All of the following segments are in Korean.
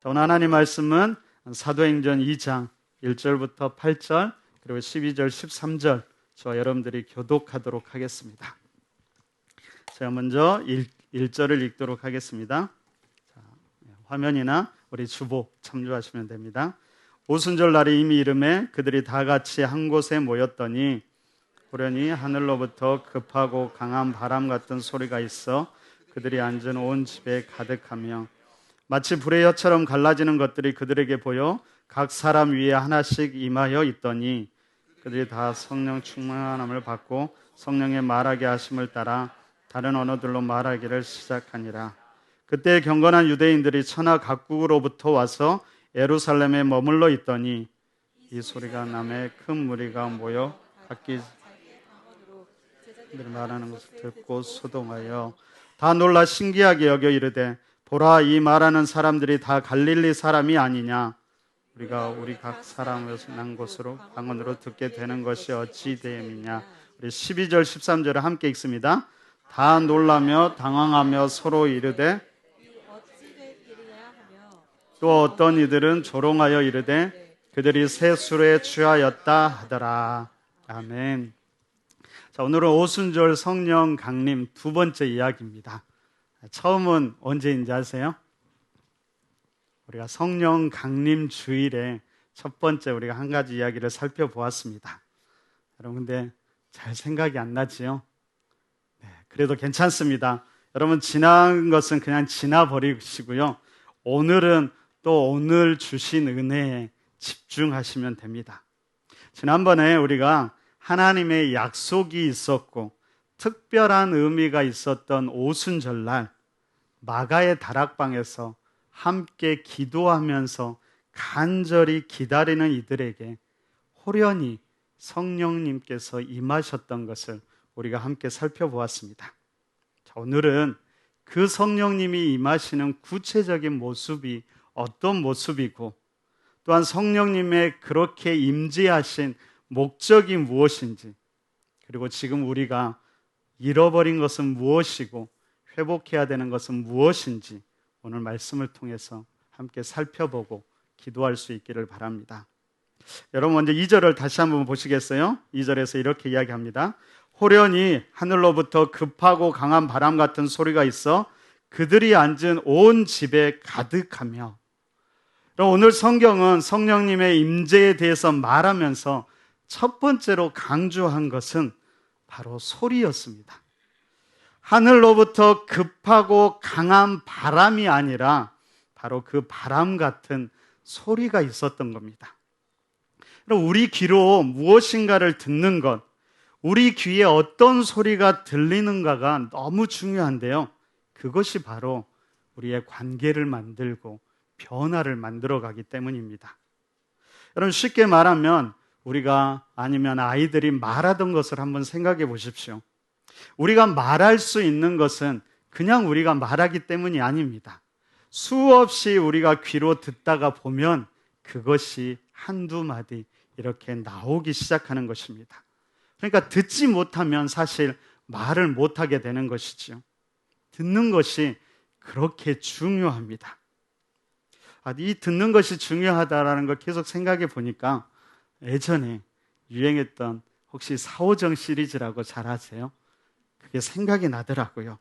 오늘 하나님 말씀은 사도행전 2장 1절부터 8절 그리고 12절 13절 저와 여러분들이 교독하도록 하겠습니다. 제가 먼저 1절을 읽도록 하겠습니다. 자, 화면이나 우리 주보 참조하시면 됩니다. 오순절 날이 이미 이름에 그들이 다 같이 한 곳에 모였더니 호련히 하늘로부터 급하고 강한 바람 같은 소리가 있어 그들이 앉은 온 집에 가득하며 마치 불의 혀처럼 갈라지는 것들이 그들에게 보여 각 사람 위에 하나씩 임하여 있더니 그들이 다 성령 충만함을 받고 성령의 말하게 하심을 따라 다른 언어들로 말하기를 시작하니라. 그때 경건한 유대인들이 천하 각국으로부터 와서 예루살렘에 머물러 있더니 이 소리가 남에 큰 무리가 모여 각기 말하는 것을 듣고 소동하여 다 놀라 신기하게 여겨 이르되 보라, 이 말하는 사람들이 다 갈릴리 사람이 아니냐? 우리가 우리 각 사람에서 난 곳으로 방언으로 듣게 되는 것이 어찌 됨이냐? 우리 12절 13절을 함께 읽습니다. 다 놀라며 당황하며 서로 이르되 또 어떤 이들은 조롱하여 이르되 그들이 새 술에 취하였다 하더라. 아멘. 자, 오늘은 오순절 성령 강림 두 번째 이야기입니다. 처음은 언제인지 아세요? 우리가 성령 강림 주일에 첫 번째 우리가 한 가지 이야기를 살펴보았습니다. 여러분 근데 잘 생각이 안 나지요? 네, 그래도 괜찮습니다. 여러분 지난 것은 그냥 지나버리시고요. 오늘은 또 오늘 주신 은혜에 집중하시면 됩니다. 지난번에 우리가 하나님의 약속이 있었고 특별한 의미가 있었던 오순절날 마가의 다락방에서 함께 기도하면서 간절히 기다리는 이들에게 호련히 성령님께서 임하셨던 것을 우리가 함께 살펴보았습니다. 자, 오늘은 그 성령님이 임하시는 구체적인 모습이 어떤 모습이고 또한 성령님의 그렇게 임재하신 목적이 무엇인지 그리고 지금 우리가 잃어버린 것은 무엇이고 회복해야 되는 것은 무엇인지 오늘 말씀을 통해서 함께 살펴보고 기도할 수 있기를 바랍니다. 여러분 먼저 2절을 다시 한번 보시겠어요? 2절에서 이렇게 이야기합니다. 호련히 하늘로부터 급하고 강한 바람 같은 소리가 있어 그들이 앉은 온 집에 가득하며. 오늘 성경은 성령님의 임재에 대해서 말하면서 첫 번째로 강조한 것은 바로 소리였습니다. 하늘로부터 급하고 강한 바람이 아니라 바로 그 바람 같은 소리가 있었던 겁니다. 우리 귀로 무엇인가를 듣는 것, 우리 귀에 어떤 소리가 들리는가가 너무 중요한데요. 그것이 바로 우리의 관계를 만들고 변화를 만들어가기 때문입니다. 여러분 쉽게 말하면 우리가 아니면 아이들이 말하던 것을 한번 생각해 보십시오. 우리가 말할 수 있는 것은 그냥 우리가 말하기 때문이 아닙니다. 수없이 우리가 귀로 듣다가 보면 그것이 한두 마디 이렇게 나오기 시작하는 것입니다. 그러니까 듣지 못하면 사실 말을 못하게 되는 것이죠. 듣는 것이 그렇게 중요합니다. 이 듣는 것이 중요하다라는 걸 계속 생각해 보니까 예전에 유행했던 혹시 사오정 시리즈라고 잘 아세요? 그게 생각이 나더라고요.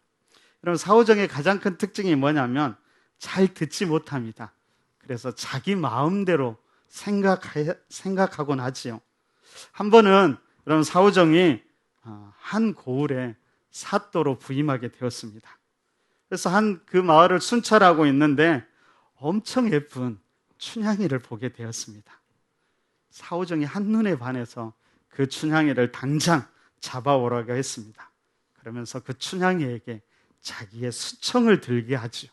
여러분 사오정의 가장 큰 특징이 뭐냐면 잘 듣지 못합니다. 그래서 자기 마음대로 생각하곤 하지요. 한 번은 여러분 사오정이 한 고을에 사또로 부임하게 되었습니다. 그래서 그 마을을 순찰하고 있는데 엄청 예쁜 춘향이를 보게 되었습니다. 사오정이 한눈에 반해서 그 춘향이를 당장 잡아오라고 했습니다. 그러면서 그 춘향이에게 자기의 수청을 들게 하죠.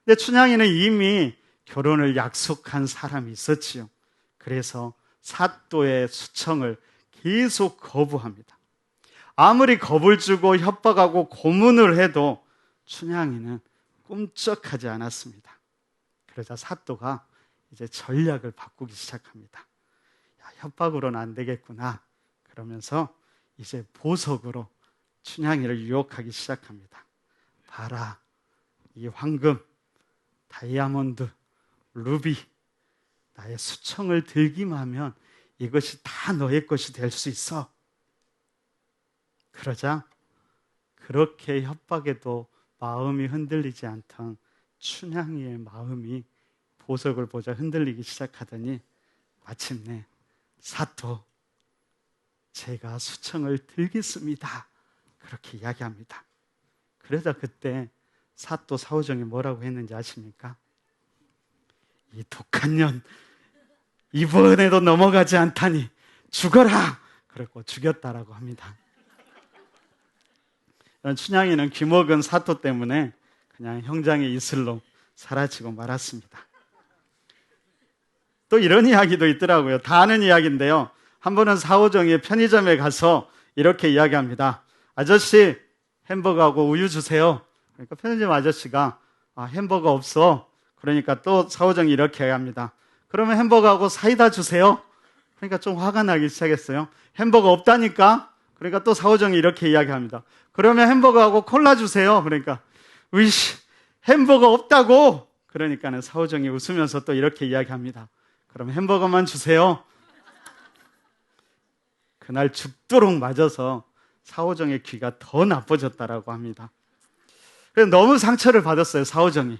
근데 춘향이는 이미 결혼을 약속한 사람이 있었지요. 그래서 사또의 수청을 계속 거부합니다. 아무리 겁을 주고 협박하고 고문을 해도 춘향이는 꿈쩍하지 않았습니다. 그러자 사또가 이제 전략을 바꾸기 시작합니다. 협박으로는 안 되겠구나. 그러면서 이제 보석으로 춘향이를 유혹하기 시작합니다. 봐라, 이 황금, 다이아몬드, 루비, 나의 수청을 들기만 하면 이것이 다 너의 것이 될 수 있어. 그러자 그렇게 협박에도 마음이 흔들리지 않던 춘향이의 마음이 보석을 보자 흔들리기 시작하더니 마침내 사또, 제가 수청을 들겠습니다. 그렇게 이야기합니다. 그러자 그때 사또 사오정이 뭐라고 했는지 아십니까? 이 독한 년, 이번에도 넘어가지 않다니 죽어라! 그러고 죽였다라고 합니다. 춘향이는 귀먹은 사또 때문에 그냥 형장의 이슬로 사라지고 말았습니다. 또 이런 이야기도 있더라고요. 다 아는 이야기인데요. 한 번은 사오정이 편의점에 가서 이렇게 이야기합니다. 아저씨, 햄버거하고 우유 주세요. 그러니까 편의점 아저씨가 햄버거 없어. 그러니까 또 사오정이 이렇게 이야기합니다. 그러면 햄버거하고 사이다 주세요. 그러니까 좀 화가 나기 시작했어요. 햄버거 없다니까? 그러니까 또 사오정이 이렇게 이야기합니다. 그러면 햄버거하고 콜라 주세요. 그러니까 으이씨, 햄버거 없다고. 그러니까는 사오정이 웃으면서 또 이렇게 이야기합니다. 그럼 햄버거만 주세요. 그날 죽도록 맞아서 사오정의 귀가 더 나빠졌다라고 합니다. 그래서 너무 상처를 받았어요, 사오정이.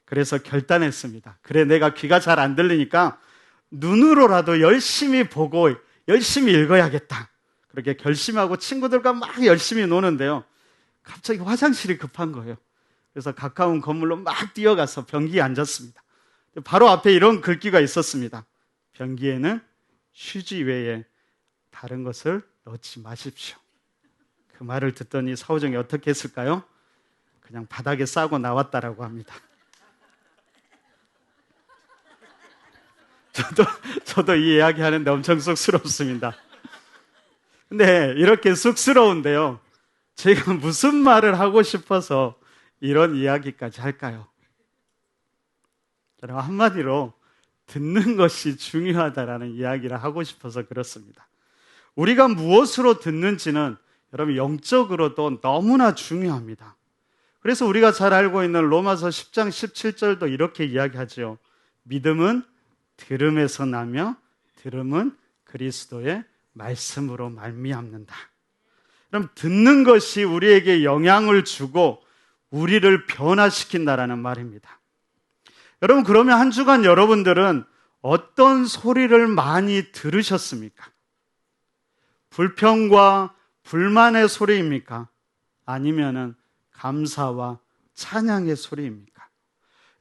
그래서 결단했습니다. 그래, 내가 귀가 잘 안 들리니까 눈으로라도 열심히 보고 열심히 읽어야겠다. 그렇게 결심하고 친구들과 막 열심히 노는데요. 갑자기 화장실이 급한 거예요. 그래서 가까운 건물로 막 뛰어가서 변기에 앉았습니다. 바로 앞에 이런 글귀가 있었습니다. 변기에는 휴지 외에 다른 것을 넣지 마십시오. 그 말을 듣더니 사오정이 어떻게 했을까요? 그냥 바닥에 싸고 나왔다라고 합니다. 저도 이 이야기 하는데 엄청 쑥스럽습니다. 근데 이렇게 쑥스러운데요. 제가 무슨 말을 하고 싶어서 이런 이야기까지 할까요? 여러분, 한마디로 듣는 것이 중요하다라는 이야기를 하고 싶어서 그렇습니다. 우리가 무엇으로 듣는지는 여러분 영적으로도 너무나 중요합니다. 그래서 우리가 잘 알고 있는 로마서 10장 17절도 이렇게 이야기하죠. 믿음은 들음에서 나며 들음은 그리스도의 말씀으로 말미암는다. 그럼 듣는 것이 우리에게 영향을 주고 우리를 변화시킨다라는 말입니다. 여러분, 그러면 한 주간 여러분들은 어떤 소리를 많이 들으셨습니까? 불평과 불만의 소리입니까? 아니면은 감사와 찬양의 소리입니까?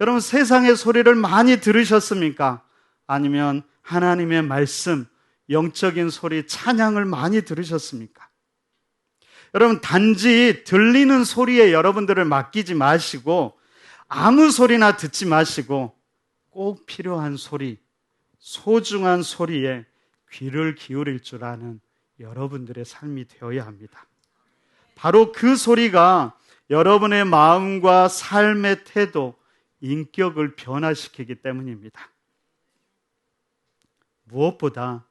여러분, 세상의 소리를 많이 들으셨습니까? 아니면 하나님의 말씀, 영적인 소리, 찬양을 많이 들으셨습니까? 여러분, 단지 들리는 소리에 여러분들을 맡기지 마시고 아무 소리나 듣지 마시고 꼭 필요한 소리, 소중한 소리에 귀를 기울일 줄 아는 여러분들의 삶이 되어야 합니다. 바로 그 소리가 여러분의 마음과 삶의 태도, 인격을 변화시키기 때문입니다. 무엇보다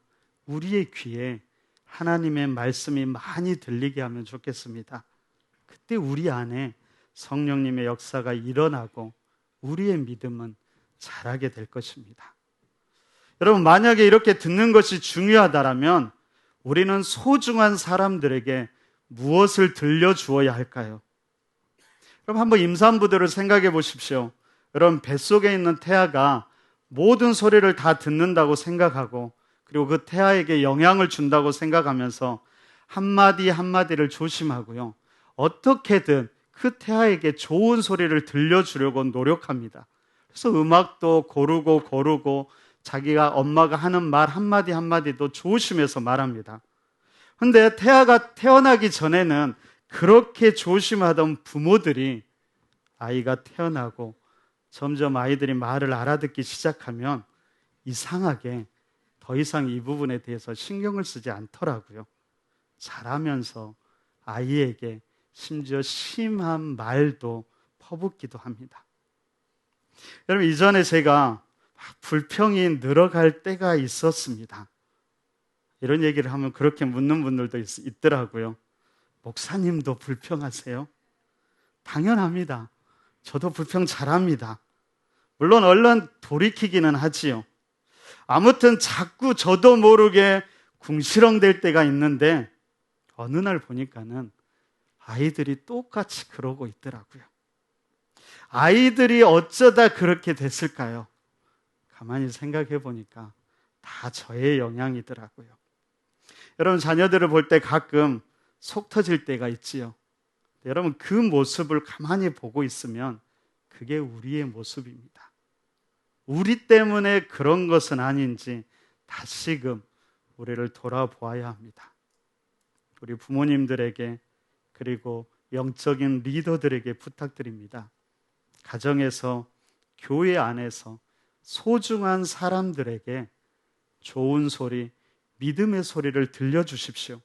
우리의 귀에 하나님의 말씀이 많이 들리게 하면 좋겠습니다. 그때 우리 안에 성령님의 역사가 일어나고 우리의 믿음은 자라게 될 것입니다. 여러분, 만약에 이렇게 듣는 것이 중요하다면 우리는 소중한 사람들에게 무엇을 들려주어야 할까요? 여러분, 한번 임산부들을 생각해 보십시오. 여러분, 뱃속에 있는 태아가 모든 소리를 다 듣는다고 생각하고 그리고 그 태아에게 영향을 준다고 생각하면서 한마디 한마디를 조심하고요. 어떻게든 그 태아에게 좋은 소리를 들려주려고 노력합니다. 그래서 음악도 고르고 자기가 엄마가 하는 말 한마디 한마디도 조심해서 말합니다. 근데 태아가 태어나기 전에는 그렇게 조심하던 부모들이 아이가 태어나고 점점 아이들이 말을 알아듣기 시작하면 이상하게 더 이상 이 부분에 대해서 신경을 쓰지 않더라고요. 자라면서 아이에게 심지어 심한 말도 퍼붓기도 합니다. 여러분, 이전에 제가 불평이 늘어갈 때가 있었습니다. 이런 얘기를 하면 그렇게 묻는 분들도 있더라고요. 목사님도 불평하세요? 당연합니다. 저도 불평 잘합니다. 물론 얼른 돌이키기는 하지요. 아무튼 자꾸 저도 모르게 궁시렁댈 때가 있는데 어느 날 보니까는 아이들이 똑같이 그러고 있더라고요. 아이들이 어쩌다 그렇게 됐을까요? 가만히 생각해 보니까 다 저의 영향이더라고요. 여러분, 자녀들을 볼 때 가끔 속 터질 때가 있지요. 여러분, 그 모습을 가만히 보고 있으면 그게 우리의 모습입니다. 우리 때문에 그런 것은 아닌지 다시금 우리를 돌아보아야 합니다. 우리 부모님들에게 그리고 영적인 리더들에게 부탁드립니다. 가정에서, 교회 안에서 소중한 사람들에게 좋은 소리, 믿음의 소리를 들려주십시오.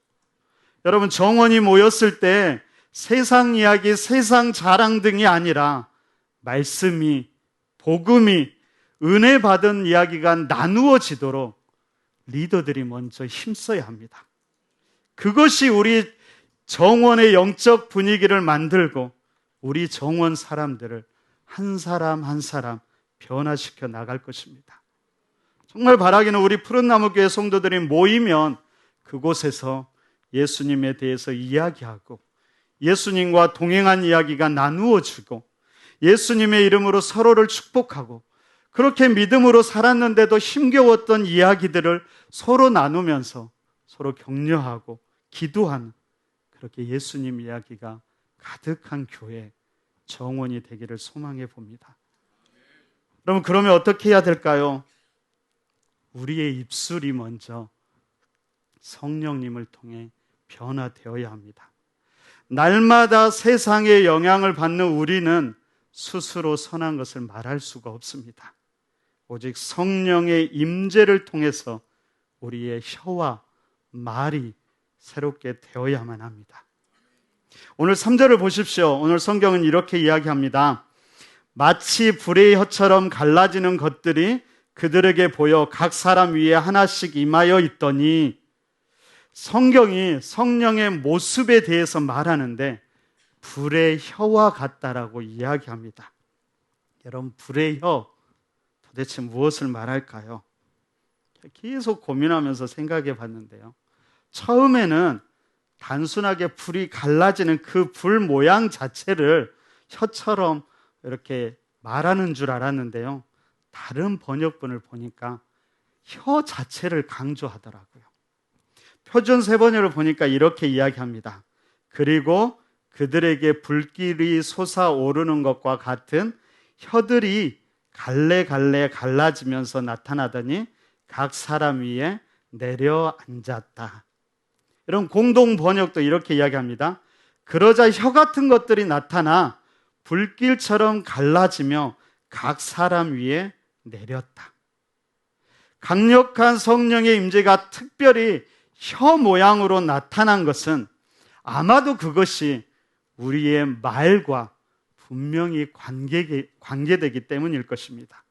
여러분, 정원이 모였을 때 세상 이야기, 세상 자랑 등이 아니라 말씀이, 복음이, 은혜 받은 이야기가 나누어지도록 리더들이 먼저 힘써야 합니다. 그것이 우리 정원의 영적 분위기를 만들고 우리 정원 사람들을 한 사람 한 사람 변화시켜 나갈 것입니다. 정말 바라기는 우리 푸른나무교회 성도들이 모이면 그곳에서 예수님에 대해서 이야기하고 예수님과 동행한 이야기가 나누어지고 예수님의 이름으로 서로를 축복하고 그렇게 믿음으로 살았는데도 힘겨웠던 이야기들을 서로 나누면서 서로 격려하고 기도하는 그렇게 예수님 이야기가 가득한 교회, 정원이 되기를 소망해 봅니다. 여러분, 그러면 어떻게 해야 될까요? 우리의 입술이 먼저 성령님을 통해 변화되어야 합니다. 날마다 세상의 영향을 받는 우리는 스스로 선한 것을 말할 수가 없습니다. 오직 성령의 임재를 통해서 우리의 혀와 말이 새롭게 되어야만 합니다. 오늘 3절을 보십시오. 오늘 성경은 이렇게 이야기합니다. 마치 불의 혀처럼 갈라지는 것들이 그들에게 보여 각 사람 위에 하나씩 임하여 있더니, 성경이 성령의 모습에 대해서 말하는데 불의 혀와 같다라고 이야기합니다. 여러분, 불의 혀 도대체 무엇을 말할까요? 계속 고민하면서 생각해 봤는데요. 처음에는 단순하게 불이 갈라지는 그 불 모양 자체를 혀처럼 이렇게 말하는 줄 알았는데요. 다른 번역본을 보니까 혀 자체를 강조하더라고요. 표준 세번역을 보니까 이렇게 이야기합니다. 그리고 그들에게 불길이 솟아오르는 것과 같은 혀들이 갈래갈래 갈라지면서 나타나더니 각 사람 위에 내려앉았다. 이런 공동 번역도 이렇게 이야기합니다. 그러자 혀 같은 것들이 나타나 불길처럼 갈라지며 각 사람 위에 내렸다. 강력한 성령의 임재가 특별히 혀 모양으로 나타난 것은 아마도 그것이 우리의 말과 분명히 관계되기 때문일 것입니다.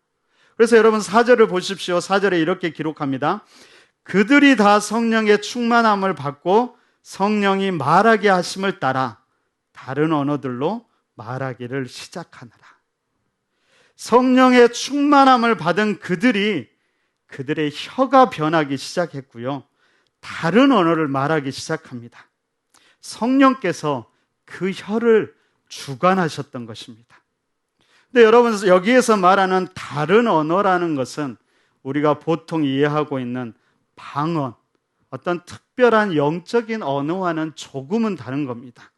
그래서 여러분 4절을 보십시오. 4절에 이렇게 기록합니다. 그들이 다 성령의 충만함을 받고 성령이 말하게 하심을 따라 다른 언어들로 말하기를 시작하느라. 성령의 충만함을 받은 그들이 그들의 혀가 변하기 시작했고요. 다른 언어를 말하기 시작합니다. 성령께서 그 혀를 주관하셨던 것입니다. 근데 여러분, 여기에서 말하는 다른 언어라는 것은 우리가 보통 이해하고 있는 방언, 어떤 특별한 영적인 언어와는 조금은 다른 겁니다.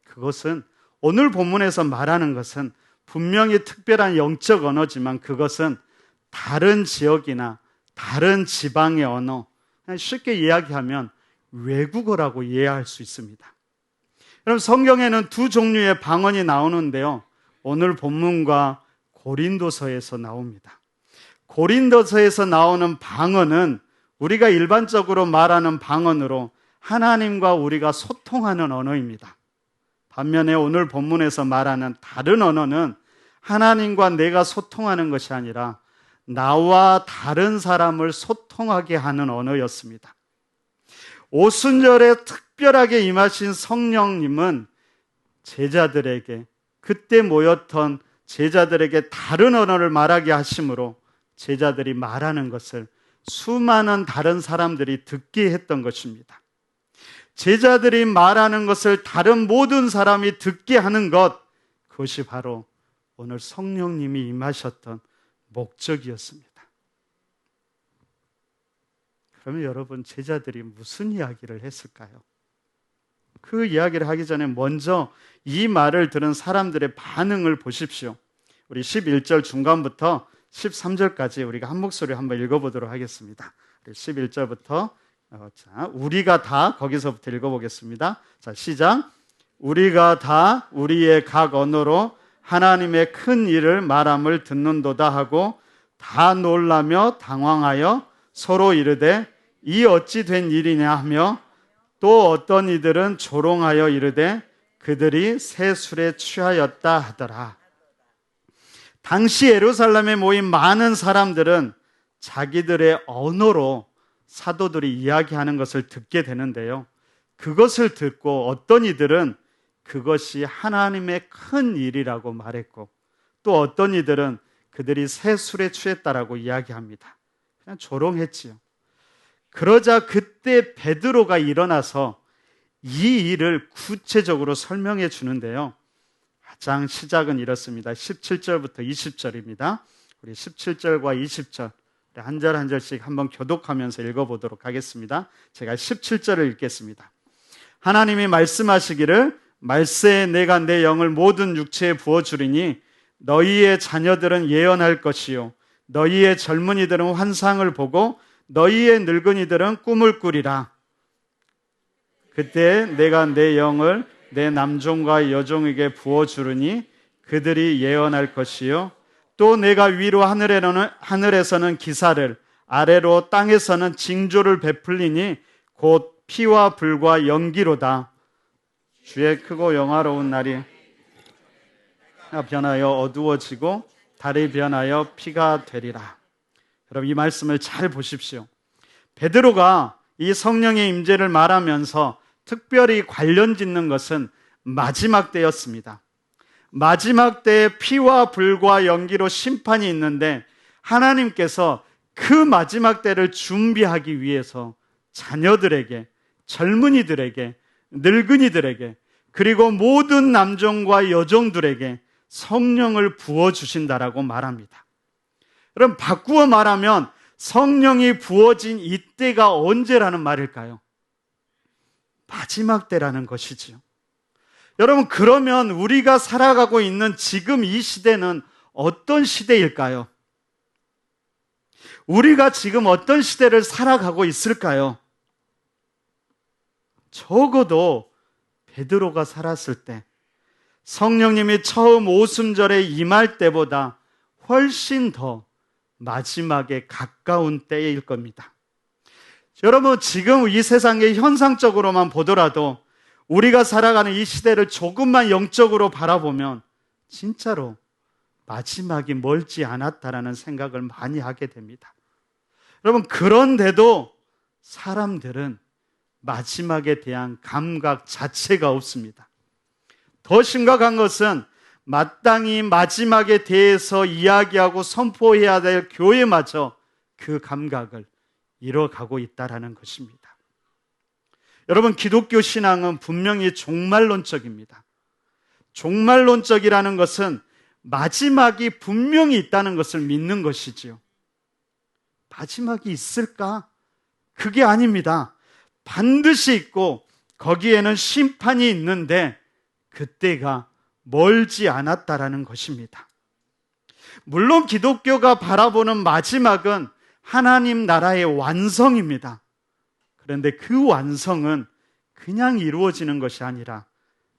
그것은 오늘 본문에서 말하는 것은 분명히 특별한 영적 언어지만 그것은 다른 지역이나 다른 지방의 언어, 쉽게 이야기하면 외국어라고 이해할 수 있습니다. 여러분, 성경에는 두 종류의 방언이 나오는데요. 오늘 본문과 고린도서에서 나옵니다. 고린도서에서 나오는 방언은 우리가 일반적으로 말하는 방언으로 하나님과 우리가 소통하는 언어입니다. 반면에 오늘 본문에서 말하는 다른 언어는 하나님과 내가 소통하는 것이 아니라 나와 다른 사람을 소통하게 하는 언어였습니다. 오순절에 특별하게 임하신 성령님은 제자들에게 그때 모였던 제자들에게 다른 언어를 말하게 하심으로 제자들이 말하는 것을 수많은 다른 사람들이 듣게 했던 것입니다. 제자들이 말하는 것을 다른 모든 사람이 듣게 하는 것, 그것이 바로 오늘 성령님이 임하셨던 목적이었습니다. 그러면 여러분, 제자들이 무슨 이야기를 했을까요? 그 이야기를 하기 전에 먼저 이 말을 들은 사람들의 반응을 보십시오. 우리 11절 중간부터 13절까지 우리가 한 목소리로 한번 읽어보도록 하겠습니다. 11절부터 우리가 다, 거기서부터 읽어보겠습니다. 자, 시작. 우리가 다 우리의 각 언어로 하나님의 큰 일을 말함을 듣는도다 하고 다 놀라며 당황하여 서로 이르되 이 어찌 된 일이냐 하며 또 어떤 이들은 조롱하여 이르되 그들이 새 술에 취하였다 하더라. 당시 예루살렘에 모인 많은 사람들은 자기들의 언어로 사도들이 이야기하는 것을 듣게 되는데요, 그것을 듣고 어떤 이들은 그것이 하나님의 큰 일이라고 말했고, 또 어떤 이들은 그들이 새 술에 취했다라고 이야기합니다. 그냥 조롱했지요. 그러자 그때 베드로가 일어나서 이 일을 구체적으로 설명해 주는데요, 가장 시작은 이렇습니다. 17절부터 20절입니다. 우리 17절과 20절 한 절 한 절씩 한번 교독하면서 읽어보도록 하겠습니다. 제가 17절을 읽겠습니다. 하나님이 말씀하시기를 말세에 내가 내 영을 모든 육체에 부어주리니 너희의 자녀들은 예언할 것이요 너희의 젊은이들은 환상을 보고 너희의 늙은이들은 꿈을 꾸리라. 그때 내가 내 영을 내 남종과 여종에게 부어주르니 그들이 예언할 것이요 또 내가 위로 하늘에서는 기사를, 아래로 땅에서는 징조를 베풀리니 곧 피와 불과 연기로다. 주의 크고 영화로운 날이 변하여 어두워지고 달이 변하여 피가 되리라. 여러분, 이 말씀을 잘 보십시오. 베드로가 이 성령의 임재를 말하면서 특별히 관련 짓는 것은 마지막 때였습니다. 마지막 때에 피와 불과 연기로 심판이 있는데 하나님께서 그 마지막 때를 준비하기 위해서 자녀들에게, 젊은이들에게, 늙은이들에게, 그리고 모든 남종과 여종들에게 성령을 부어주신다라고 말합니다. 그럼 바꾸어 말하면 성령이 부어진 이때가 언제라는 말일까요? 마지막 때라는 것이지요. 여러분, 그러면 우리가 살아가고 있는 지금 이 시대는 어떤 시대일까요? 우리가 지금 어떤 시대를 살아가고 있을까요? 적어도 베드로가 살았을 때, 성령님이 처음 오순절에 임할 때보다 훨씬 더 마지막에 가까운 때일 겁니다. 여러분, 지금 이 세상의 현상적으로만 보더라도 우리가 살아가는 이 시대를 조금만 영적으로 바라보면 진짜로 마지막이 멀지 않았다라는 생각을 많이 하게 됩니다. 여러분, 그런데도 사람들은 마지막에 대한 감각 자체가 없습니다. 더 심각한 것은 마땅히 마지막에 대해서 이야기하고 선포해야 될 교회마저 그 감각을 잃어가고 있다는 것입니다. 여러분, 기독교 신앙은 분명히 종말론적입니다. 종말론적이라는 것은 마지막이 분명히 있다는 것을 믿는 것이지요. 마지막이 있을까? 그게 아닙니다. 반드시 있고 거기에는 심판이 있는데 그때가 멀지 않았다라는 것입니다. 물론 기독교가 바라보는 마지막은 하나님 나라의 완성입니다. 그런데 그 완성은 그냥 이루어지는 것이 아니라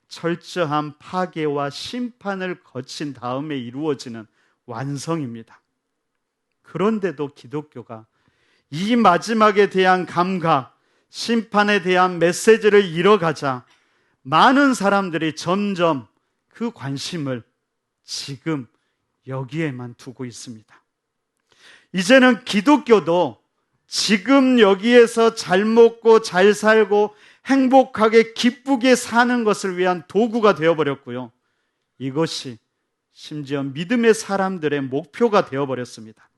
철저한 파괴와 심판을 거친 다음에 이루어지는 완성입니다. 그런데도 기독교가 이 마지막에 대한 감각, 심판에 대한 메시지를 잃어가자 많은 사람들이 점점 그 관심을 지금 여기에만 두고 있습니다. 이제는 기독교도 지금 여기에서 잘 먹고 잘 살고 행복하게 기쁘게 사는 것을 위한 도구가 되어버렸고요. 이것이 심지어 믿음의 사람들의 목표가 되어버렸습니다.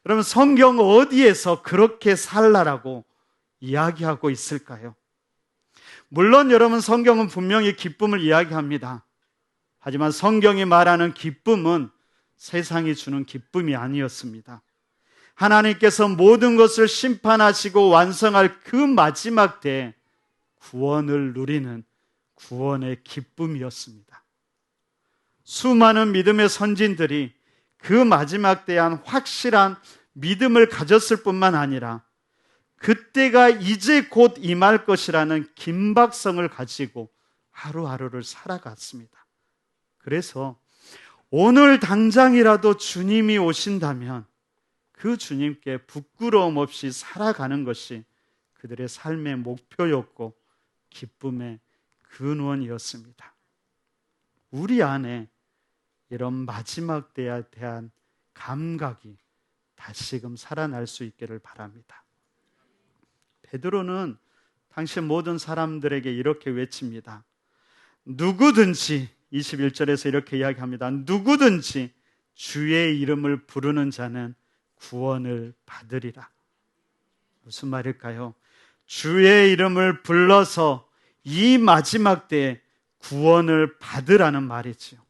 그러면 성경 어디에서 그렇게 살라라고 이야기하고 있을까요? 물론 여러분, 성경은 분명히 기쁨을 이야기합니다. 하지만 성경이 말하는 기쁨은 세상이 주는 기쁨이 아니었습니다. 하나님께서 모든 것을 심판하시고 완성할 그 마지막 때에 구원을 누리는 구원의 기쁨이었습니다. 수많은 믿음의 선진들이 그 마지막 때에 한 확실한 믿음을 가졌을 뿐만 아니라 그때가 이제 곧 임할 것이라는 긴박성을 가지고 하루하루를 살아갔습니다. 그래서 오늘 당장이라도 주님이 오신다면 그 주님께 부끄러움 없이 살아가는 것이 그들의 삶의 목표였고 기쁨의 근원이었습니다. 우리 안에 이런 마지막 때에 대한 감각이 다시금 살아날 수 있기를 바랍니다. 베드로는 당시 모든 사람들에게 이렇게 외칩니다. 누구든지, 21절에서 이렇게 이야기합니다. 누구든지 주의 이름을 부르는 자는 구원을 받으리라. 무슨 말일까요? 주의 이름을 불러서 이 마지막 때에 구원을 받으라는 말이지요.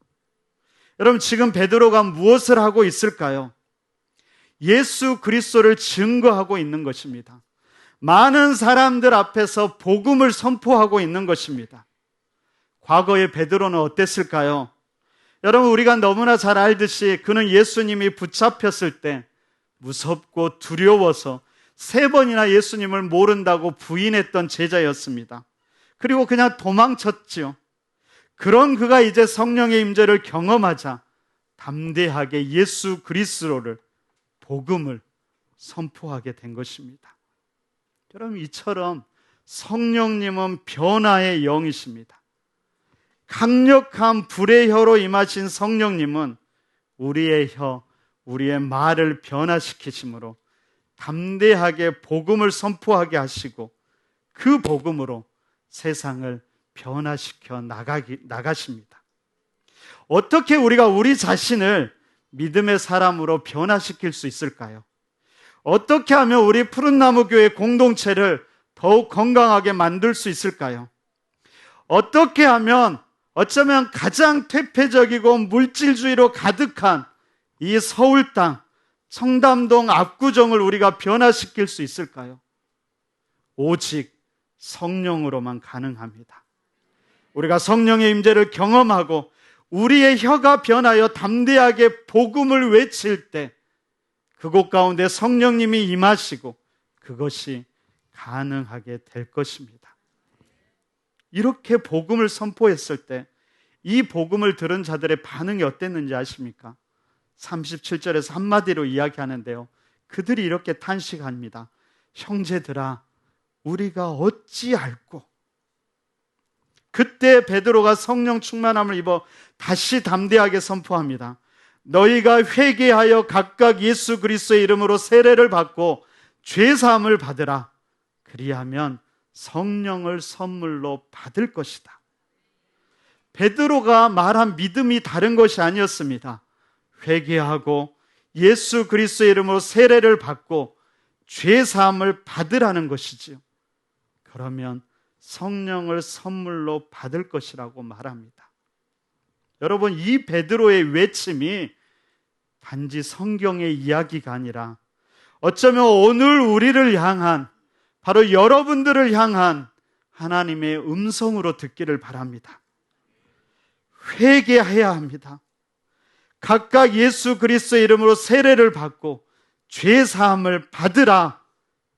여러분, 지금 베드로가 무엇을 하고 있을까요? 예수 그리스도를 증거하고 있는 것입니다. 많은 사람들 앞에서 복음을 선포하고 있는 것입니다. 과거의 베드로는 어땠을까요? 여러분, 우리가 너무나 잘 알듯이 그는 예수님이 붙잡혔을 때 무섭고 두려워서 3번이나 예수님을 모른다고 부인했던 제자였습니다. 그리고 그냥 도망쳤지요. 그런 그가 이제 성령의 임재를 경험하자 담대하게 예수 그리스도를, 복음을 선포하게 된 것입니다. 여러분, 이처럼 성령님은 변화의 영이십니다. 강력한 불의 혀로 임하신 성령님은 우리의 혀, 우리의 말을 변화시키심으로 담대하게 복음을 선포하게 하시고 그 복음으로 세상을 변화시켜 나가십니다. 어떻게 우리가 우리 자신을 믿음의 사람으로 변화시킬 수 있을까요? 어떻게 하면 우리 푸른나무 교회 공동체를 더욱 건강하게 만들 수 있을까요? 어떻게 하면 어쩌면 가장 퇴폐적이고 물질주의로 가득한 이 서울 땅, 청담동 압구정을 우리가 변화시킬 수 있을까요? 오직 성령으로만 가능합니다. 우리가 성령의 임재를 경험하고 우리의 혀가 변하여 담대하게 복음을 외칠 때 그곳 가운데 성령님이 임하시고 그것이 가능하게 될 것입니다. 이렇게 복음을 선포했을 때 이 복음을 들은 자들의 반응이 어땠는지 아십니까? 37절에서 한마디로 이야기하는데요. 그들이 이렇게 탄식합니다. 형제들아, 우리가 어찌 알고. 그때 베드로가 성령 충만함을 입어 다시 담대하게 선포합니다. 너희가 회개하여 각각 예수 그리스도의 이름으로 세례를 받고 죄사함을 받으라. 그리하면 성령을 선물로 받을 것이다. 베드로가 말한 믿음이 다른 것이 아니었습니다. 회개하고 예수 그리스도의 이름으로 세례를 받고 죄사함을 받으라는 것이지요. 그러면 성령을 선물로 받을 것이라고 말합니다. 여러분, 이 베드로의 외침이 단지 성경의 이야기가 아니라 어쩌면 오늘 우리를 향한, 바로 여러분들을 향한 하나님의 음성으로 듣기를 바랍니다. 회개해야 합니다. 각각 예수 그리스도의 이름으로 세례를 받고 죄 사함을 받으라.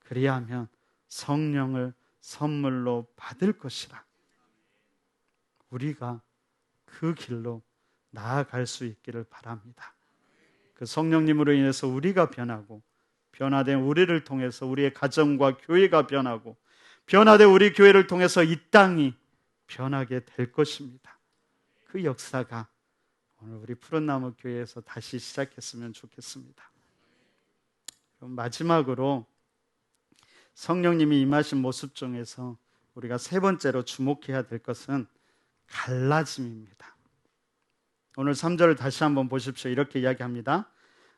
그리하면 성령을 선물로 받을 것이라. 우리가 그 길로 나아갈 수 있기를 바랍니다. 그 성령님으로 인해서 우리가 변하고, 변화된 우리를 통해서 우리의 가정과 교회가 변하고, 변화된 우리 교회를 통해서 이 땅이 변하게 될 것입니다. 그 역사가 오늘 우리 푸른나무 교회에서 다시 시작했으면 좋겠습니다. 그럼 마지막으로 성령님이 임하신 모습 중에서 우리가 3번째로 주목해야 될 것은 갈라짐입니다. 오늘 3절을 다시 한번 보십시오. 이렇게 이야기합니다.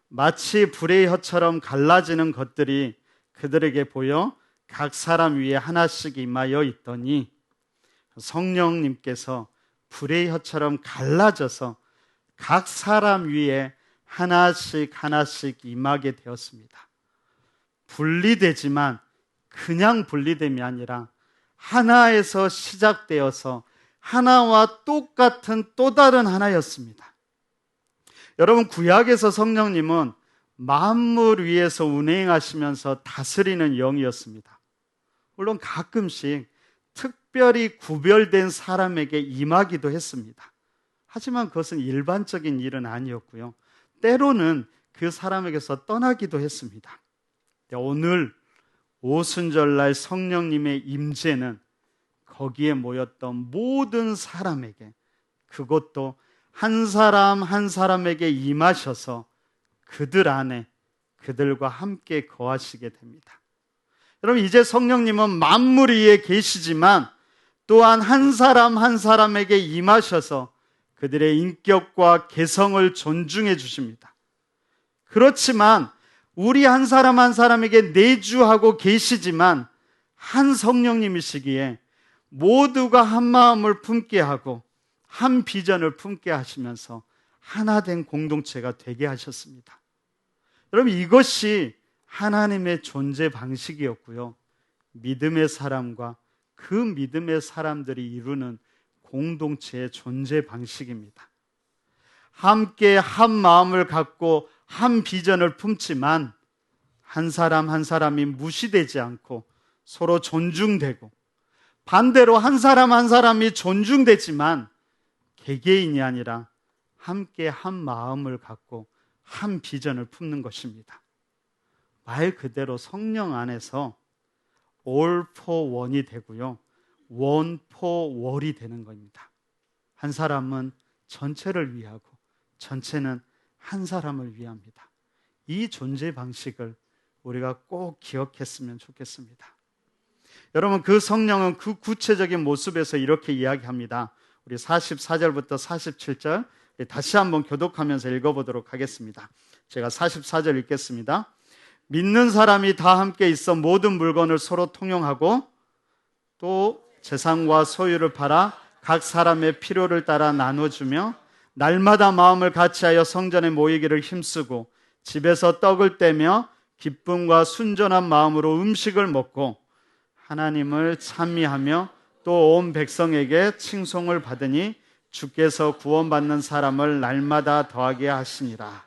마치 불의 혀처럼 갈라지는 것들이 그들에게 보여 각 사람 위에 하나씩 임하여 있더니, 성령님께서 불의 혀처럼 갈라져서 각 사람 위에 하나씩 하나씩 임하게 되었습니다. 분리되지만 그냥 분리됨이 아니라 하나에서 시작되어서 하나와 똑같은 또 다른 하나였습니다. 여러분, 구약에서 성령님은 만물 위에서 운행하시면서 다스리는 영이었습니다. 물론 가끔씩 특별히 구별된 사람에게 임하기도 했습니다. 하지만 그것은 일반적인 일은 아니었고요. 때로는 그 사람에게서 떠나기도 했습니다. 오늘 오순절날 성령님의 임재는 거기에 모였던 모든 사람에게, 그것도 한 사람 한 사람에게 임하셔서 그들 안에 그들과 함께 거하시게 됩니다. 여러분, 이제 성령님은 만물 위에 계시지만 또한 한 사람 한 사람에게 임하셔서 그들의 인격과 개성을 존중해 주십니다. 그렇지만 우리 한 사람 한 사람에게 내주하고 계시지만 한 성령님이시기에 모두가 한 마음을 품게 하고 한 비전을 품게 하시면서 하나 된 공동체가 되게 하셨습니다. 여러분, 이것이 하나님의 존재 방식이었고요. 믿음의 사람과 그 믿음의 사람들이 이루는 공동체의 존재 방식입니다. 함께 한 마음을 갖고 한 비전을 품지만 한 사람 한 사람이 무시되지 않고 서로 존중되고, 반대로 한 사람 한 사람이 존중되지만 개개인이 아니라 함께 한 마음을 갖고 한 비전을 품는 것입니다. 말 그대로 성령 안에서 all for one이 되고요, one for all이 되는 겁니다. 한 사람은 전체를 위하고 전체는 한 사람을 위합니다. 이 존재 방식을 우리가 꼭 기억했으면 좋겠습니다. 여러분, 그 성령은 그 구체적인 모습에서 이렇게 이야기합니다. 우리 44절부터 47절 다시 한번 교독하면서 읽어보도록 하겠습니다. 제가 44절 읽겠습니다. 믿는 사람이 다 함께 있어 모든 물건을 서로 통용하고 또 재산과 소유를 팔아 각 사람의 필요를 따라 나눠주며 날마다 마음을 같이하여 성전에 모이기를 힘쓰고 집에서 떡을 떼며 기쁨과 순전한 마음으로 음식을 먹고 하나님을 찬미하며 또 온 백성에게 칭송을 받으니 주께서 구원받는 사람을 날마다 더하게 하시니라.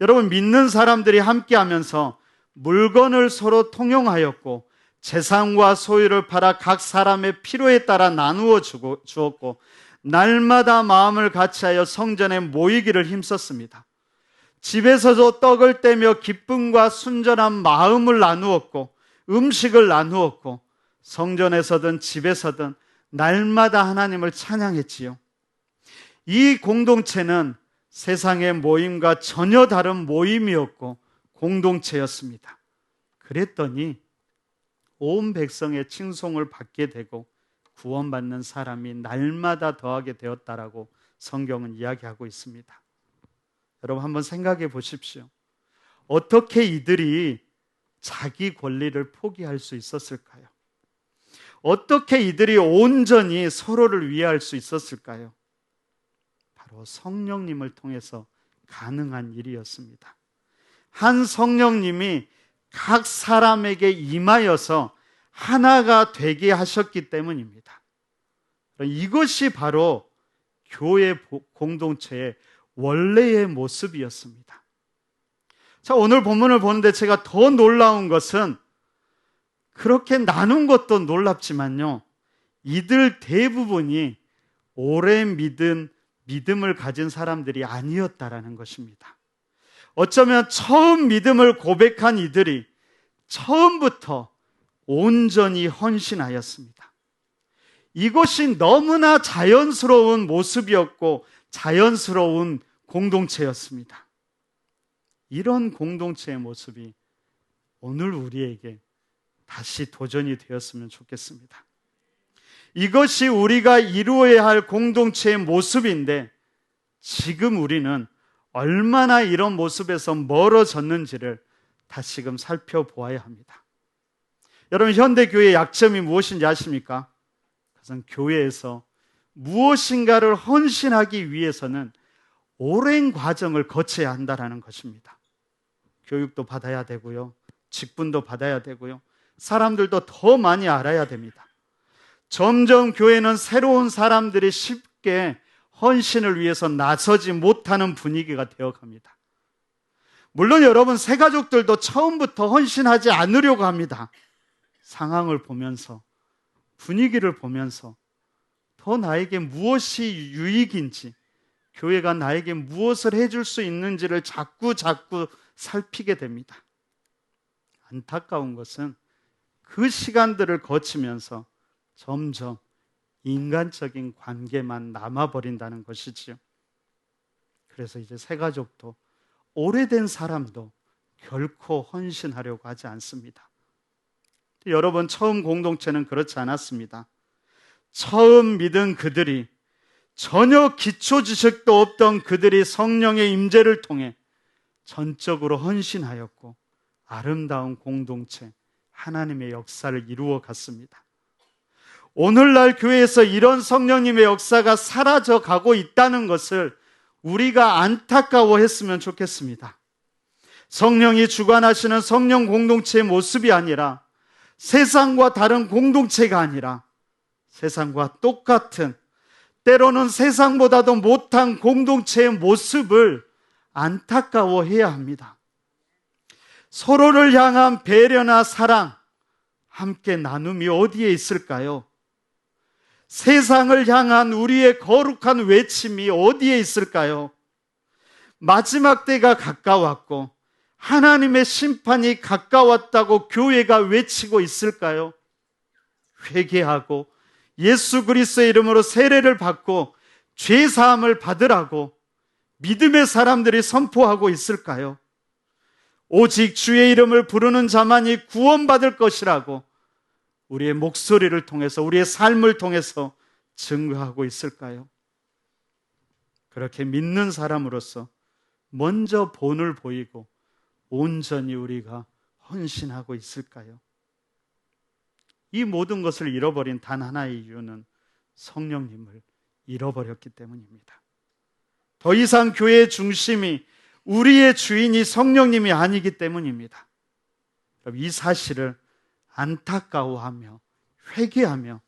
여러분, 믿는 사람들이 함께하면서 물건을 서로 통용하였고 재산과 소유를 팔아 각 사람의 필요에 따라 나누어 주었고 날마다 마음을 같이하여 성전에 모이기를 힘썼습니다. 집에서도 떡을 떼며 기쁨과 순전한 마음을 나누었고 음식을 나누었고 성전에서든 집에서든 날마다 하나님을 찬양했지요. 이 공동체는 세상의 모임과 전혀 다른 모임이었고 공동체였습니다. 그랬더니 온 백성의 칭송을 받게 되고 구원받는 사람이 날마다 더하게 되었다라고 성경은 이야기하고 있습니다. 여러분, 한번 생각해 보십시오. 어떻게 이들이 자기 권리를 포기할 수 있었을까요? 어떻게 이들이 온전히 서로를 위할 수 있었을까요? 바로 성령님을 통해서 가능한 일이었습니다. 한 성령님이 각 사람에게 임하여서 하나가 되게 하셨기 때문입니다. 이것이 바로 교회 공동체의 원래의 모습이었습니다. 자, 오늘 본문을 보는데 제가 더 놀라운 것은 그렇게 나눈 것도 놀랍지만요, 이들 대부분이 오랜 믿음을 가진 사람들이 아니었다라는 것입니다. 어쩌면 처음 믿음을 고백한 이들이 처음부터 온전히 헌신하였습니다. 이것이 너무나 자연스러운 모습이었고 자연스러운 공동체였습니다. 이런 공동체의 모습이 오늘 우리에게 다시 도전이 되었으면 좋겠습니다. 이것이 우리가 이루어야 할 공동체의 모습인데 지금 우리는 얼마나 이런 모습에서 멀어졌는지를 다시금 살펴보아야 합니다. 여러분, 현대교회의 약점이 무엇인지 아십니까? 그것은 교회에서 무엇인가를 헌신하기 위해서는 오랜 과정을 거쳐야 한다는 것입니다. 교육도 받아야 되고요, 직분도 받아야 되고요, 사람들도 더 많이 알아야 됩니다. 점점 교회는 새로운 사람들이 쉽게 헌신을 위해서 나서지 못하는 분위기가 되어갑니다. 물론 여러분, 새가족들도 처음부터 헌신하지 않으려고 합니다. 상황을 보면서, 분위기를 보면서 더 나에게 무엇이 유익인지, 교회가 나에게 무엇을 해줄 수 있는지를 자꾸 살피게 됩니다. 안타까운 것은 그 시간들을 거치면서 점점 인간적인 관계만 남아버린다는 것이지요. 그래서 이제 새가족도, 오래된 사람도 결코 헌신하려고 하지 않습니다. 여러분, 처음 공동체는 그렇지 않았습니다. 처음 믿은 그들이, 전혀 기초 지식도 없던 그들이 성령의 임재를 통해 전적으로 헌신하였고 아름다운 공동체, 하나님의 역사를 이루어 갔습니다. 오늘날 교회에서 이런 성령님의 역사가 사라져 가고 있다는 것을 우리가 안타까워했으면 좋겠습니다. 성령이 주관하시는 성령 공동체의 모습이 아니라, 세상과 다른 공동체가 아니라 세상과 똑같은, 때로는 세상보다도 못한 공동체의 모습을 안타까워해야 합니다. 서로를 향한 배려나 사랑, 함께 나눔이 어디에 있을까요? 세상을 향한 우리의 거룩한 외침이 어디에 있을까요? 마지막 때가 가까웠고 하나님의 심판이 가까웠다고 교회가 외치고 있을까요? 회개하고 예수 그리스도의 이름으로 세례를 받고 죄 사함을 받으라고 믿음의 사람들이 선포하고 있을까요? 오직 주의 이름을 부르는 자만이 구원받을 것이라고 우리의 목소리를 통해서, 우리의 삶을 통해서 증거하고 있을까요? 그렇게 믿는 사람으로서 먼저 본을 보이고 온전히 우리가 헌신하고 있을까요? 이 모든 것을 잃어버린 단 하나의 이유는 성령님을 잃어버렸기 때문입니다. 더 이상 교회의 중심이, 우리의 주인이 성령님이 아니기 때문입니다. 이 사실을 안타까워하며 회개하며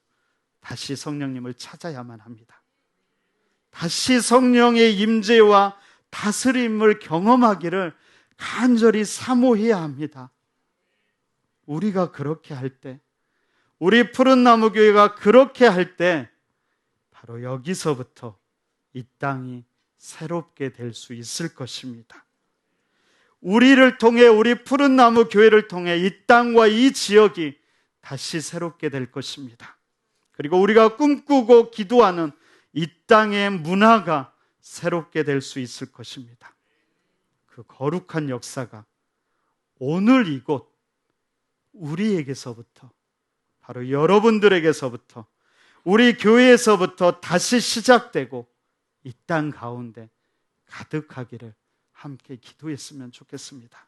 다시 성령님을 찾아야만 합니다. 다시 성령의 임재와 다스림을 경험하기를 간절히 사모해야 합니다. 우리가 그렇게 할 때, 우리 푸른나무 교회가 그렇게 할 때, 바로 여기서부터 이 땅이 새롭게 될 수 있을 것입니다. 우리를 통해, 우리 푸른나무 교회를 통해 이 땅과 이 지역이 다시 새롭게 될 것입니다. 그리고 우리가 꿈꾸고 기도하는 이 땅의 문화가 새롭게 될 수 있을 것입니다. 그 거룩한 역사가 오늘 이곳 우리에게서부터, 바로 여러분들에게서부터, 우리 교회에서부터 다시 시작되고 이 땅 가운데 가득하기를 함께 기도했으면 좋겠습니다.